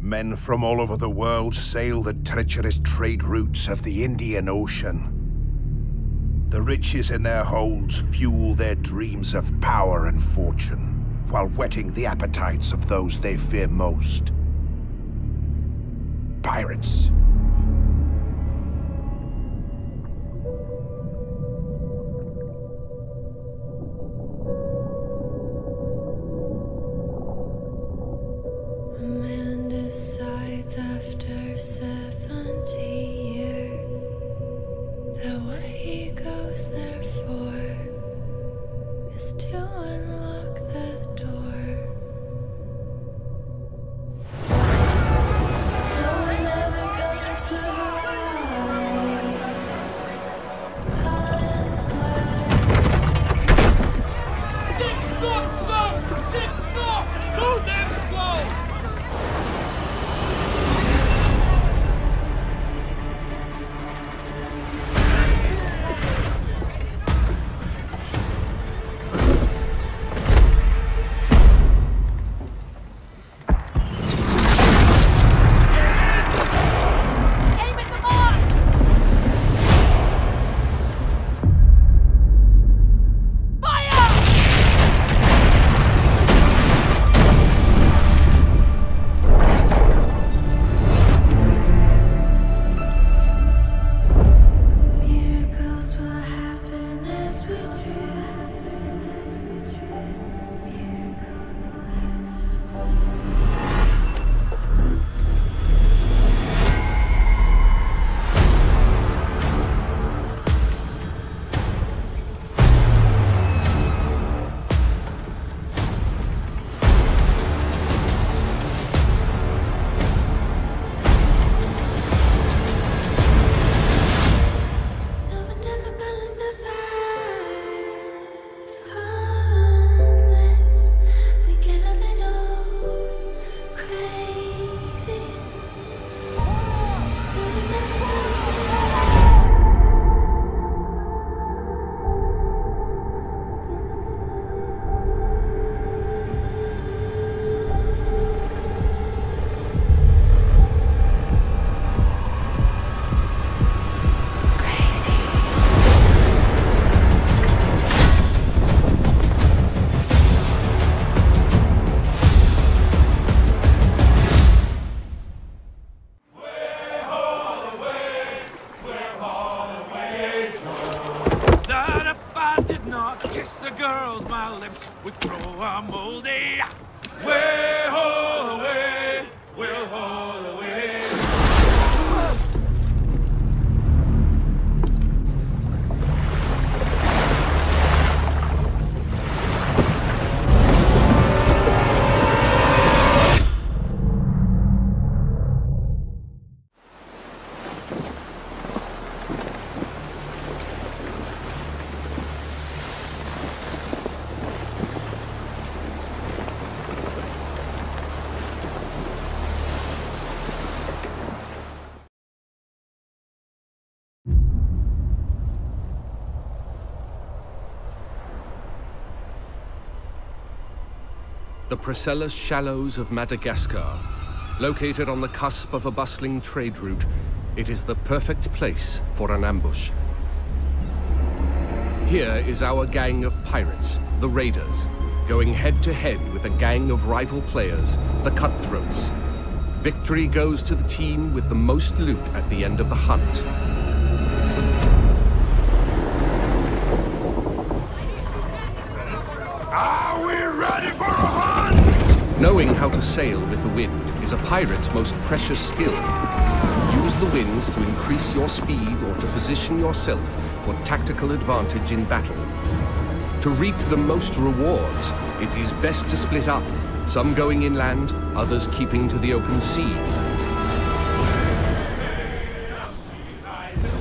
Men from all over the world sail the treacherous trade routes of the Indian Ocean. The riches in their holds fuel their dreams of power and fortune, while whetting the appetites of those they fear most. Pirates. A man decides after 70 years that what he goes there for is to unlock the door. No, we're never gonna survive. Six knots, sir! 6 knots! Too damn slow! Kiss the girls, my lips would grow a moldy. Way ho away, we'll haul away. The Priscilla Shallows of Madagascar. Located on the cusp of a bustling trade route, it is the perfect place for an ambush. Here is our gang of pirates, the Raiders, going head-to-head with a gang of rival players, the Cutthroats. Victory goes to the team with the most loot at the end of the hunt. Are we ready for a hunt? Knowing how to sail with the wind is a pirate's most precious skill. Use the winds to increase your speed or to position yourself for tactical advantage in battle. To reap the most rewards, it is best to split up, some going inland, others keeping to the open sea.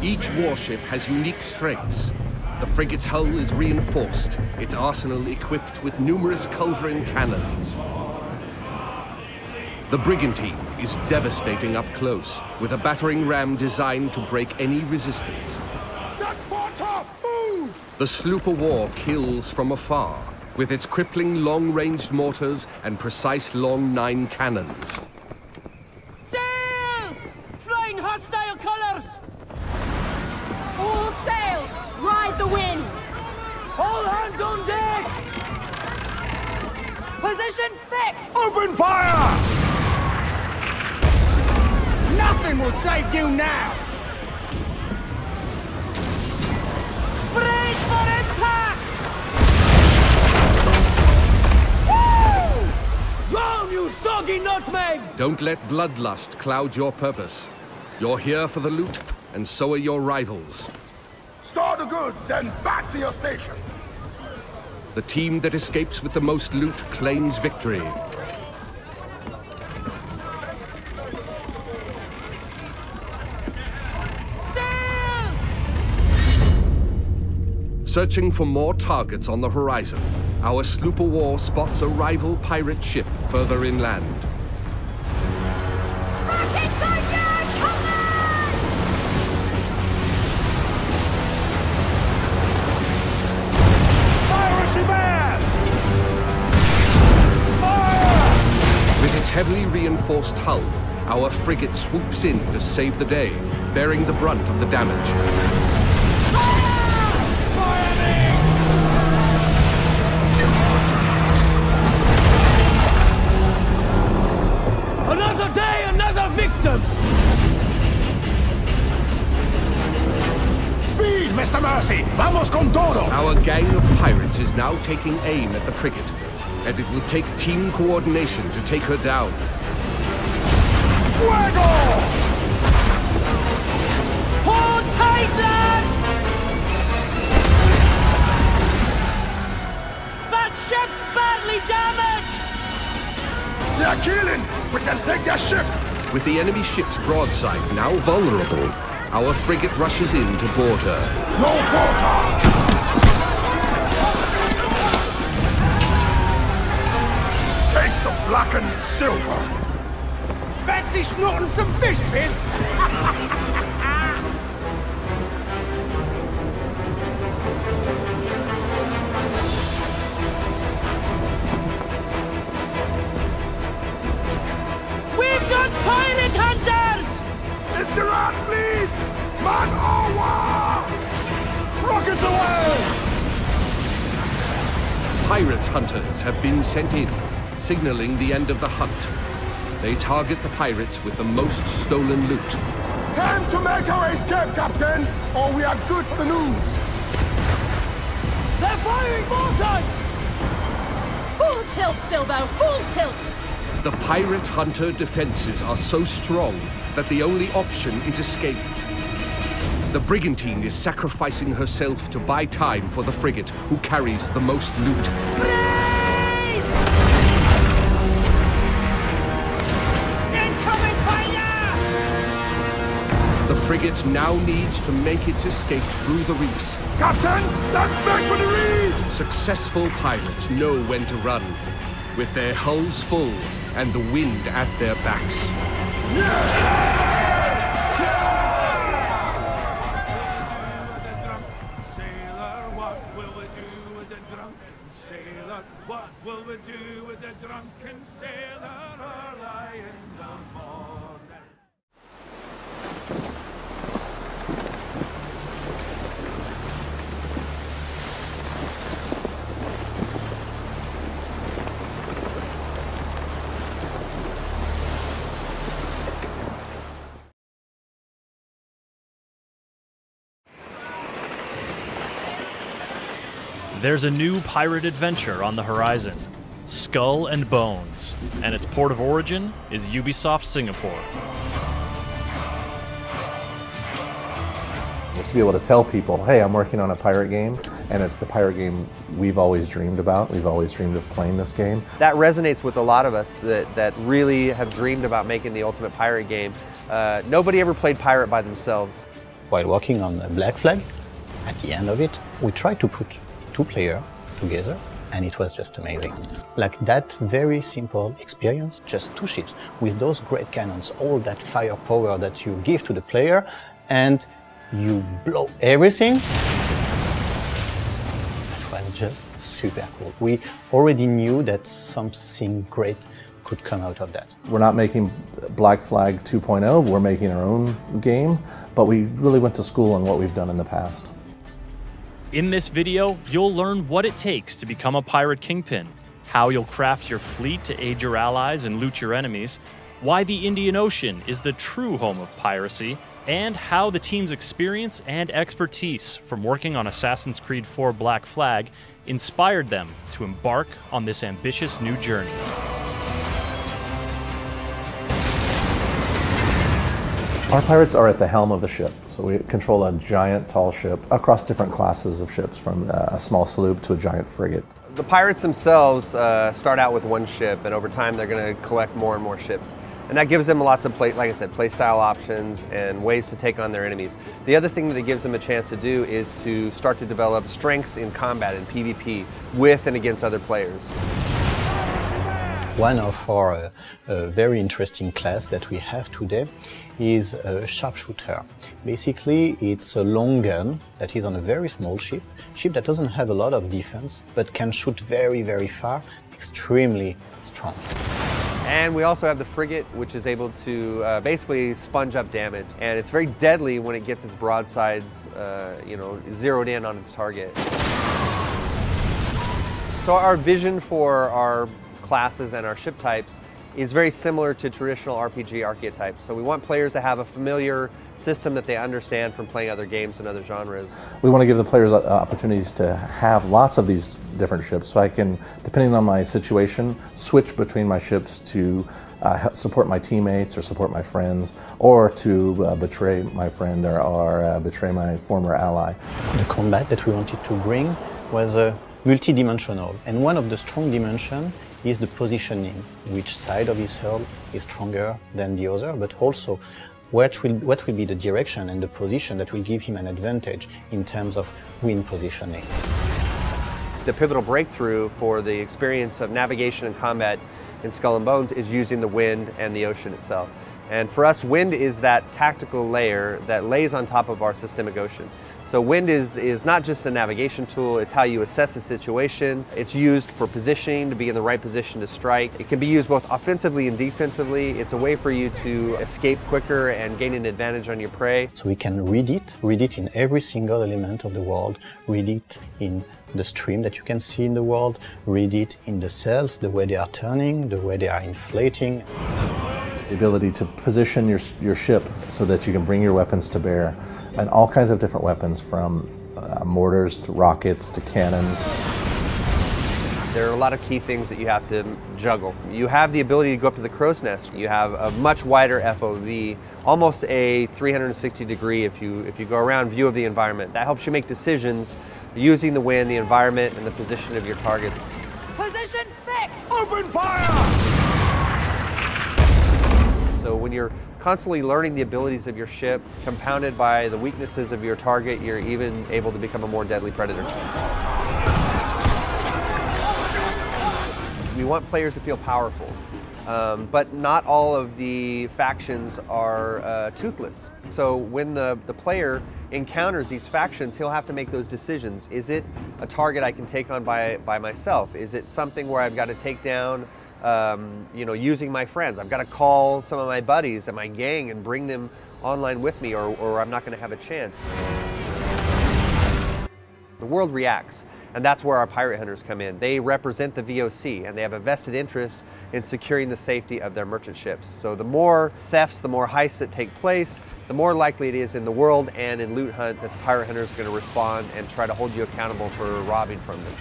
Each warship has unique strengths. The frigate's hull is reinforced, its arsenal equipped with numerous culverin cannons. The brigantine is devastating up close, with a battering ram designed to break any resistance. Set for top, move! The sloop of war kills from afar, with its crippling long-ranged mortars and precise long 9 cannons. out the wind! All hands on deck! Position fixed! Open fire! Nothing will save you now! Brace for impact! Woo! Drown, you soggy nutmegs! Don't let bloodlust cloud your purpose. You're here for the loot, and so are your rivals. Store the goods, then back to your stations. The team that escapes with the most loot claims victory. Sail! Searching for more targets on the horizon, our sloop of war spots a rival pirate ship further inland. Rockets on deck! Come on! Piracy man! Fire! With its heavily reinforced hull, our frigate swoops in to save the day, bearing the brunt of the damage. Fire me! Another day, another victim! Speed, Mr. Mercy! Vamos con todo! Our gang of pirates is now taking aim at the frigate, and it will take team coordination to take her down. Fuego! Hold tight, lads! That ship's badly damaged! They are killing! We can take their ship! With the enemy ship's broadside now vulnerable, our frigate rushes in to board her. No quarter! Taste of blackened silver! Fancy snorting some fish piss? We've got pirate hunters! It's the rat fleet! Man over! Rockets away! Pirate hunters have been sent in, signaling the end of the hunt. They target the pirates with the most stolen loot. Time to make our escape, Captain, or we are good for the news! They're firing mortars! Full tilt, Silbo, full tilt! The pirate hunter defenses are so strong that the only option is escape. The brigantine is sacrificing herself to buy time for the frigate, who carries the most loot. Incoming fire! The frigate now needs to make its escape through the reefs. Captain, let's make for the reefs! Successful pirates know when to run, with their hulls full and the wind at their backs. Sailor, what will we do with the drunken sailor? What will we do with the drunken sailor early in the morning? There's a new pirate adventure on the horizon, Skull and Bones, and its port of origin is Ubisoft Singapore. Just to be able to tell people, hey, I'm working on a pirate game, and it's the pirate game we've always dreamed about. We've always dreamed of playing this game. That resonates with a lot of us that really have dreamed about making the ultimate pirate game. Nobody ever played pirate by themselves. While working on Black Flag, at the end of it, we tried to put two players together, and it was just amazing. Like that very simple experience, just two ships with those great cannons, all that firepower that you give to the player, and you blow everything. It was just super cool. We already knew that something great could come out of that. We're not making Black Flag 2.0, we're making our own game, but we really went to school on what we've done in the past. In this video, you'll learn what it takes to become a pirate kingpin, how you'll craft your fleet to aid your allies and loot your enemies, why the Indian Ocean is the true home of piracy, and how the team's experience and expertise from working on Assassin's Creed 4 Black Flag inspired them to embark on this ambitious new journey. Our pirates are at the helm of the ship, so we control a giant tall ship across different classes of ships, from a small sloop to a giant frigate. The pirates themselves start out with one ship, and over time they're going to collect more and more ships. And that gives them lots of, like I said, play style options and ways to take on their enemies. The other thing that it gives them a chance to do is to start to develop strengths in combat and PvP with and against other players. One of our very interesting class that we have today is a sharpshooter. Basically, it's a long gun that is on a very small ship that doesn't have a lot of defense, but can shoot very, very far, extremely strong. And we also have the frigate, which is able to basically sponge up damage. And it's very deadly when it gets its broadsides, zeroed in on its target. So our vision for our classes and our ship types is very similar to traditional RPG archetypes. So we want players to have a familiar system that they understand from playing other games and other genres. We want to give the players opportunities to have lots of these different ships, so I can, depending on my situation, switch between my ships to support my teammates or support my friends, or to betray my friend or betray my former ally. The combat that we wanted to bring was multi-dimensional, and one of the strong dimensions is the positioning. Which side of his hull is stronger than the other, but also what will be the direction and the position that will give him an advantage in terms of wind positioning. The pivotal breakthrough for the experience of navigation and combat in Skull and Bones is using the wind and the ocean itself. And for us, wind is that tactical layer that lays on top of our systemic ocean. So wind is not just a navigation tool, it's how you assess a situation. It's used for positioning, to be in the right position to strike. It can be used both offensively and defensively. It's a way for you to escape quicker and gain an advantage on your prey. So we can read it in every single element of the world, read it in the stream that you can see in the world, read it in the sails, the way they are turning, the way they are inflating. The ability to position your ship so that you can bring your weapons to bear, and all kinds of different weapons, from mortars to rockets to cannons. There are a lot of key things that you have to juggle. You have the ability to go up to the crow's nest. You have a much wider FOV, almost a 360-degree if you go around view of the environment. That helps you make decisions using the wind, the environment, and the position of your target. Position fixed! Open fire! So when you're constantly learning the abilities of your ship, compounded by the weaknesses of your target, you're even able to become a more deadly predator. We want players to feel powerful, but not all of the factions are toothless. So when the player encounters these factions, he'll have to make those decisions. Is it a target I can take on by myself? Is it something where I've got to take down using my friends? I've got to call some of my buddies and my gang and bring them online with me, or I'm not going to have a chance. The world reacts, and that's where our pirate hunters come in. They represent the VOC, and they have a vested interest in securing the safety of their merchant ships. So the more thefts, the more heists that take place, the more likely it is in the world and in Loot Hunt that the pirate hunter is going to respond and try to hold you accountable for robbing from them.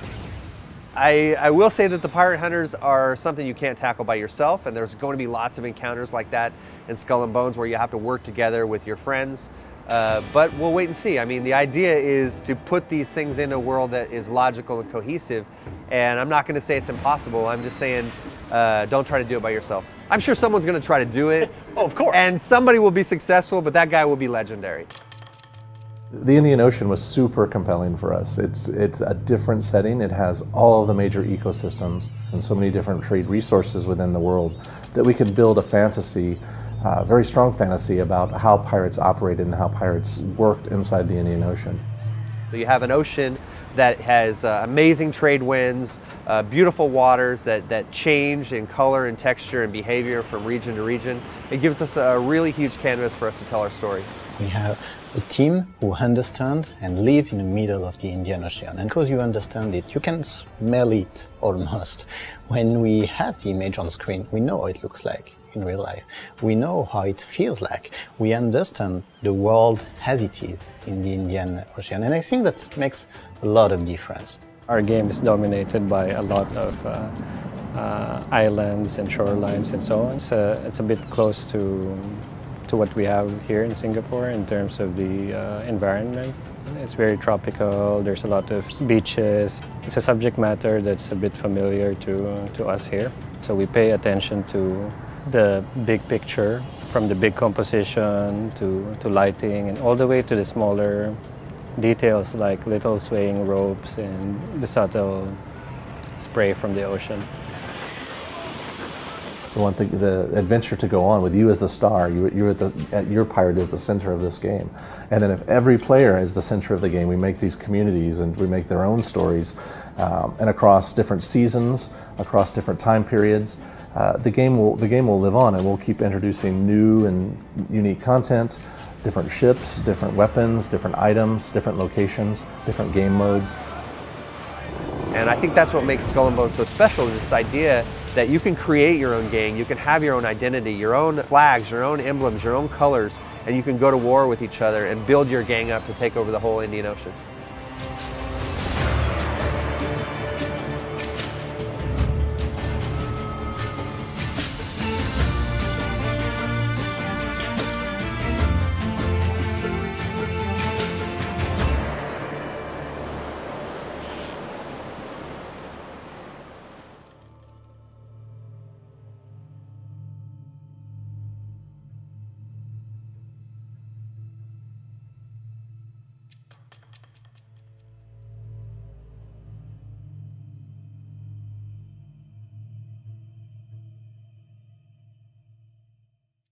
I will say that the pirate hunters are something you can't tackle by yourself, and there's going to be lots of encounters like that in Skull and Bones where you have to work together with your friends. But we'll wait and see. I mean, the idea is to put these things in a world that is logical and cohesive, and I'm not going to say it's impossible. I'm just saying don't try to do it by yourself. I'm sure someone's going to try to do it. Oh, of course. And somebody will be successful, but that guy will be legendary. The Indian Ocean was super compelling for us. It's a different setting. It has all of the major ecosystems and so many different trade resources within the world that we could build a fantasy, very strong fantasy about how pirates operated and how pirates worked inside the Indian Ocean. So you have an ocean that has amazing trade winds, beautiful waters that change in color and texture and behavior from region to region. It gives us a really huge canvas for us to tell our story. We have a team who understands and lives in the middle of the Indian Ocean. And because you understand it, you can smell it almost. When we have the image on screen, we know how it looks like in real life. We know how it feels like. We understand the world as it is in the Indian Ocean. And I think that makes a lot of difference. Our game is dominated by a lot of islands and shorelines and so on. It's a bit close to what we have here in Singapore in terms of the environment. It's very tropical, there's a lot of beaches. It's a subject matter that's a bit familiar to us here. So we pay attention to the big picture, from the big composition to lighting, and all the way to the smaller details like little swaying ropes and the subtle spray from the ocean. The one thing, the adventure to go on with you as the star, your pirate is the center of this game. And then if every player is the center of the game, we make these communities and we make their own stories. And across different seasons, across different time periods, the game will live on, and we'll keep introducing new and unique content, different ships, different weapons, different items, different locations, different game modes. And I think that's what makes Skull and Bones so special, is this idea that you can create your own gang, you can have your own identity, your own flags, your own emblems, your own colors, and you can go to war with each other and build your gang up to take over the whole Indian Ocean.